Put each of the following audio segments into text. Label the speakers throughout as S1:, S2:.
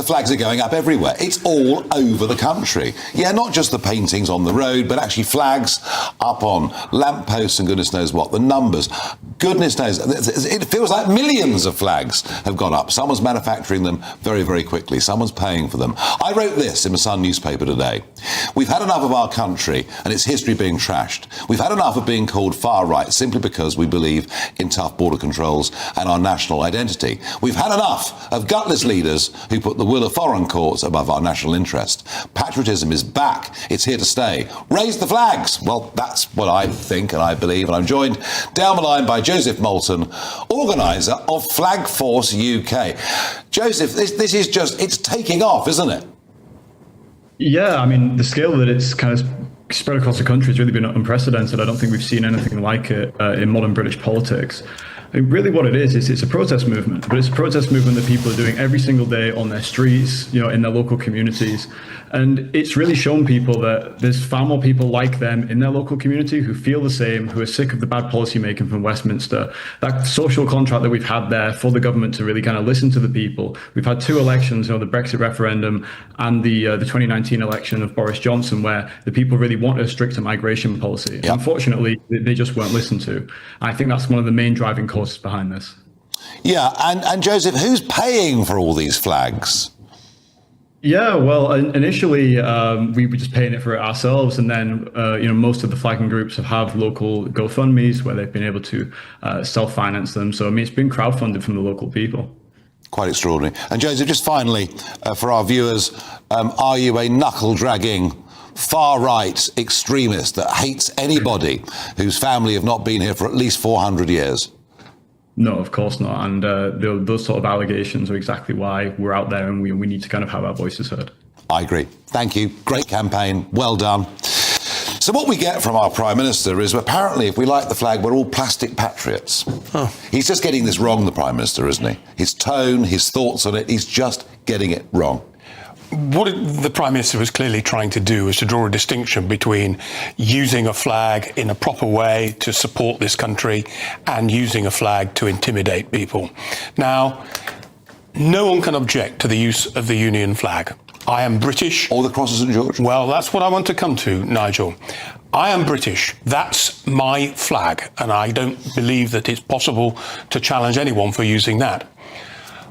S1: the flags are going up everywhere. It's all over the country. Yeah, not just the paintings on the road, but actually flags up on lampposts and goodness knows what. The numbers, goodness knows. It feels like millions of flags have gone up. Someone's manufacturing them very, very quickly. Someone's paying for them. I wrote this in the Sun newspaper today. We've had enough of our country and its history being trashed. We've had enough of being called far right simply because we believe in tough border controls and our national identity. We've had enough of gutless leaders who put the will of foreign courts above our national interest. Patriotism is back. It's here to stay. Raise the flags. Well, that's what I think and I believe. And I'm joined down the line by Joseph Moulton, organiser of Flag Force UK. Joseph, this is just, it's taking off, isn't it?
S2: Yeah, I mean, the scale that it's kind of spread across the country has really been unprecedented. I don't think we've seen anything like it in modern British politics. I mean, really what it is it's a protest movement, but it's a protest movement that people are doing every single day on their streets, in their local communities. And it's really shown people that there's far more people like them in their local community who feel the same, who are sick of the bad policy making from Westminster. That social contract that we've had there for the government to really kind of listen to the people. We've had two elections, the Brexit referendum and the 2019 election of Boris Johnson, where the people really wanted a stricter migration policy. Yep. Unfortunately, they just weren't listened to. I think that's one of the main driving causes behind this.
S1: Yeah, and Joseph, who's paying for all these flags?
S2: Yeah, well, initially we were just paying it for it ourselves, and then most of the flagging groups have local GoFundMes where they've been able to self-finance them. So I mean, it's been crowdfunded from the local people.
S1: Quite extraordinary. And Joseph, just finally, for our viewers, are you a knuckle-dragging, far-right extremist that hates anybody whose family have not been here for at least 400 years?
S2: No, of course not. And those sort of allegations are exactly why we're out there and we need to kind of have our voices heard.
S1: I agree. Thank you. Great campaign. Well done. So what we get from our Prime Minister is apparently if we like the flag, we're all plastic patriots. Oh. He's just getting this wrong, the Prime Minister, isn't he? His tone, his thoughts on it, he's just getting it wrong.
S3: What the Prime Minister was clearly trying to do was to draw a distinction between using a flag in a proper way to support this country and using a flag to intimidate people. Now, no one can object to the use of the Union flag. I am British.
S1: Or the Cross of St George.
S3: Well, that's what I want to come to, Nigel. I am British. That's my flag, and I don't believe that it's possible to challenge anyone for using that.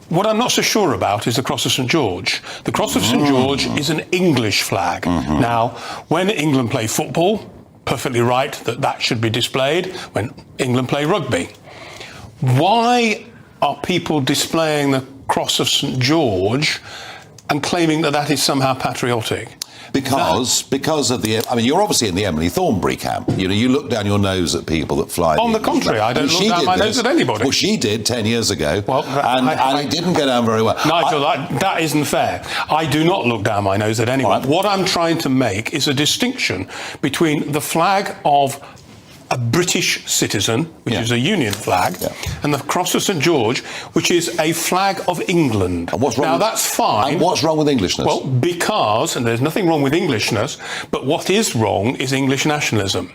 S3: What I'm not so sure about is the Cross of St George. The Cross of St George is an English flag. Mm-hmm. Now, when England play football, perfectly right that should be displayed. When England play rugby, why are people displaying the Cross of St George and claiming that is somehow patriotic?
S1: Because of the, I mean, you're obviously in the Emily Thornberry camp. You look down your nose at people that fly.
S3: On the contrary, I don't look down my nose at anybody.
S1: Well, she did 10 years ago, and it didn't go down very well.
S3: Nigel, that isn't fair. I do not look down my nose at anyone. Right. What I'm trying to make is a distinction between the flag of a British citizen, which is a Union flag, and the Cross of St George, which is a flag of England.
S1: And what's wrong
S3: now, that's fine.
S1: And what's wrong with Englishness?
S3: Well, because, and there's nothing wrong with Englishness, but what is wrong is English nationalism.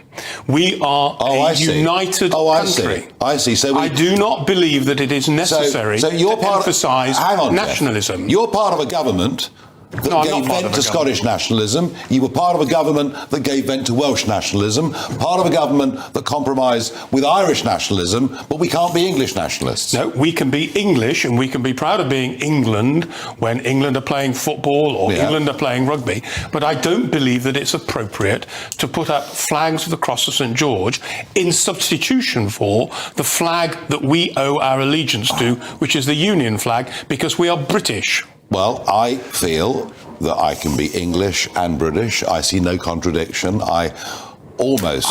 S3: We are a united country.
S1: I see. So
S3: I do not believe that it is necessary to emphasise nationalism.
S1: Jeff. You're part of a government that gave vent to Scottish nationalism. You were part of a government that gave vent to Welsh nationalism, part of a government that compromised with Irish nationalism, but we can't be English nationalists.
S3: No, we can be English and we can be proud of being England when England are playing football or England are playing rugby, but I don't believe that it's appropriate to put up flags of the Cross of St George in substitution for the flag that we owe our allegiance to, which is the Union flag, because we are British.
S1: Well, I feel that I can be English and British. I see no contradiction. I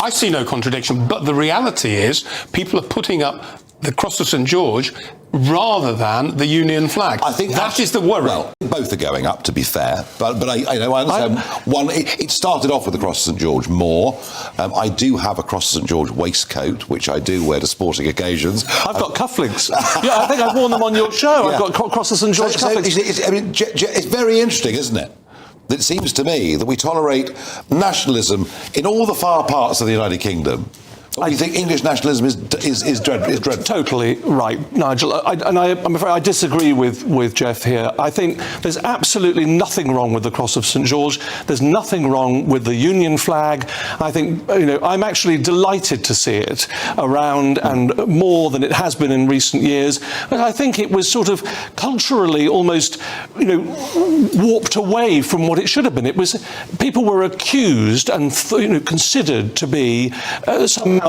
S3: see no contradiction, but the reality is people are putting up the Cross of St George rather than the Union flag.
S1: I think
S3: that is the worry.
S1: Well, both are going up, to be fair, but I understand. One, it started off with the Cross of St George more. I do have a Cross of St George waistcoat, which I do wear to sporting occasions.
S4: I've got cufflinks. Yeah, I think I've worn them on your show. I've got Cross of St George cufflinks.
S1: It's very interesting, isn't it? It seems to me that we tolerate nationalism in all the far parts of the United Kingdom, I think English nationalism is dreadful.
S4: Totally right, Nigel. I'm afraid I disagree with Geoff here. I think there's absolutely nothing wrong with the Cross of St George. There's nothing wrong with the Union flag. I think, I'm actually delighted to see it around and more than it has been in recent years. But I think it was sort of culturally almost, warped away from what it should have been. It was, people were accused and considered to be somehow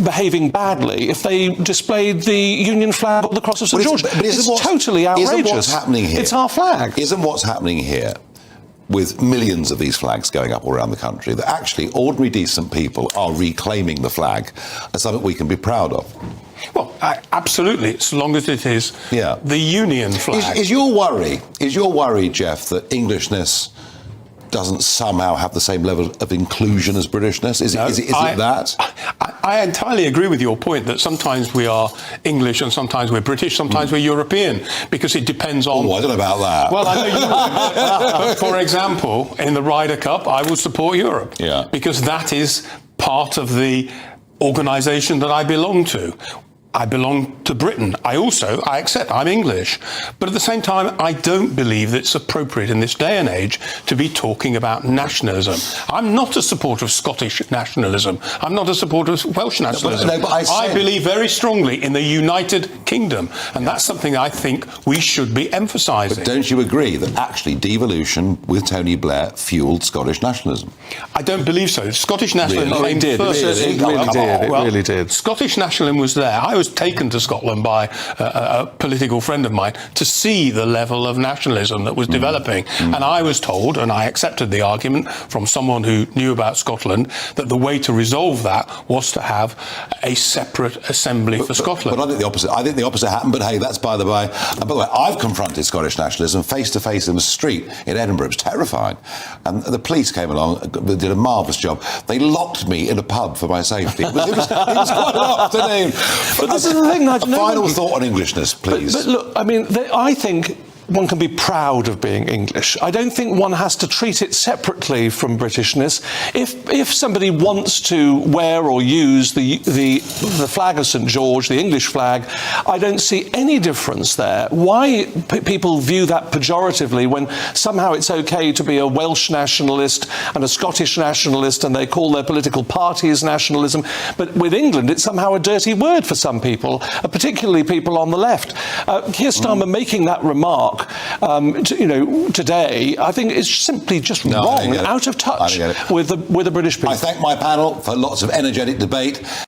S4: behaving badly if they displayed the Union flag or the Cross of St George. It's totally outrageous.
S1: Isn't what's happening here?
S4: It's our flag.
S1: Isn't what's happening here, with millions of these flags going up all around the country, that actually ordinary decent people are reclaiming the flag as something we can be proud of?
S3: Well, absolutely, so long as it is the Union flag.
S1: Is your worry, Geoff, that Englishness doesn't somehow have the same level of inclusion as Britishness? Is it that?
S3: I entirely agree with your point that sometimes we are English and sometimes we're British, sometimes we're European, because it depends on...
S1: Oh, I don't know about that.
S3: Well, I know you would. But for example, in the Ryder Cup, I would support Europe.
S1: Yeah.
S3: Because that is part of the organisation that I belong to. I belong to Britain. I accept I'm English. But at the same time, I don't believe that it's appropriate in this day and age to be talking about nationalism. I'm not a supporter of Scottish nationalism. I'm not a supporter of Welsh nationalism.
S1: But
S3: I believe very strongly in the United Kingdom. And that's something I think we should be emphasising.
S1: But don't you agree that actually devolution with Tony Blair fuelled Scottish nationalism?
S3: I don't believe so. Scottish nationalism
S1: Really?
S3: came first.
S4: It really did.
S3: Scottish nationalism was there. I was taken to Scotland by a political friend of mine to see the level of nationalism that was developing. And I was told, and I accepted the argument from someone who knew about Scotland, that the way to resolve that was to have a separate assembly for Scotland.
S1: But I think the opposite. I think the opposite happened, but hey, that's by the by. By the way, I've confronted Scottish nationalism face to face in the street in Edinburgh. It was terrifying. And the police came along, did a marvellous job. They locked me in a pub for my safety. It was quite an afternoon.
S4: But this is the thing, Nigel.
S1: A final thought on Englishness, please.
S4: But look, I mean, I think one can be proud of being English. I don't think one has to treat it separately from Britishness. If somebody wants to wear or use the flag of St George, the English flag, I don't see any difference there. Why people view that pejoratively when somehow it's okay to be a Welsh nationalist and a Scottish nationalist and they call their political parties nationalism, but with England it's somehow a dirty word for some people, particularly people on the left. Keir Starmer making that remark today, I think is simply just wrong, out of touch with the British people.
S1: I thank my panel for lots of energetic debate.